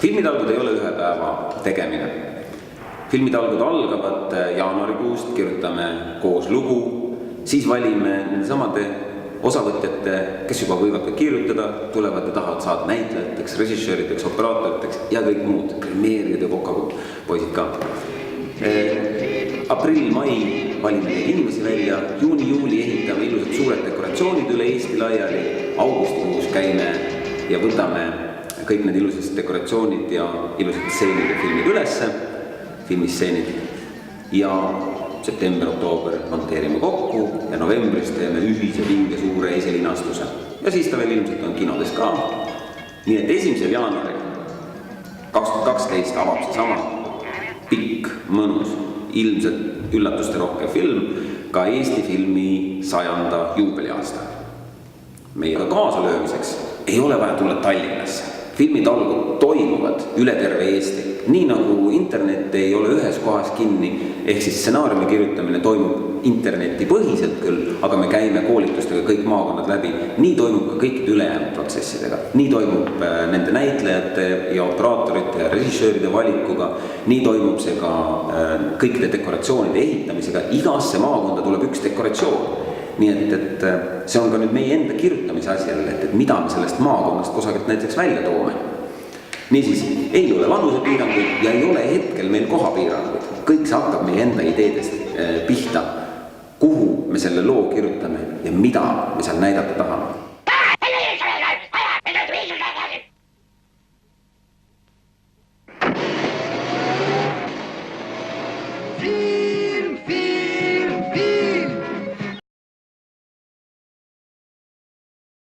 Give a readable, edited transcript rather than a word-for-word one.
Filmitalgud ei ole ühe päeva tegemine. Filmitalgud algavad jaanuarikuust, kirjutame koos lugu, siis valime nende samade osavõtjate, kes juba võivad ka kirjutada, tulevad ja tahavad saada näitlejateks, režissöörideks, operaatoriteks ja kõik muud, kremeerijad ja kokapoisid ka. Aprill-mai valime neid inimesi välja, juuni-juuli ehitame ilusad suured dekoratsioonid üle Eesti laiali, augustikuus käime ja võtame kõik need ilusad dekoratsioonid ja ilusad stseenid ja filmid ülesse, filmisseenid, ja september-oktoober monteerime kokku ja novembris teeme ühise vinge suure esilinastuse. Ja siis ta veel ilmselt on kinodes ka. Nii et 1. jaanuaril 2012 avab see sama pikk, mõnus, ilmselt üllatuste rohke film ka Eesti filmi 100. juubeliaasta. Meiega kaasalöömiseks ei ole vaja tulla Tallinnasse. Filmitalgud toimuvad üle terve Eesti. Nii nagu internet ei ole ühes kohas kinni, ehk siis stsenaariumi kirjutamine toimub interneti põhiselt küll, aga me käime koolitustega kõik maakonnad läbi. Nii toimub ka kõikide ülejäänud protsessidega. Nii toimub nende näitlejate ja operaatorite ja režissööride valikuga. Nii toimub see ka kõikide dekoratsioonide ehitamisega. Igasse maakonda tuleb üks dekoratsioon. Nii et see on ka nüüd meie enda kirjutamise asjal, et mida me sellest maakonnast kusagilt näiteks välja toome. Niisiis, ei ole vanusepiiranguid ja ei ole hetkel meil kohapiiranguid. Kõik see hakkab meie enda ideedest pihta, kuhu me selle loo kirjutame ja mida me seal näidata tahame.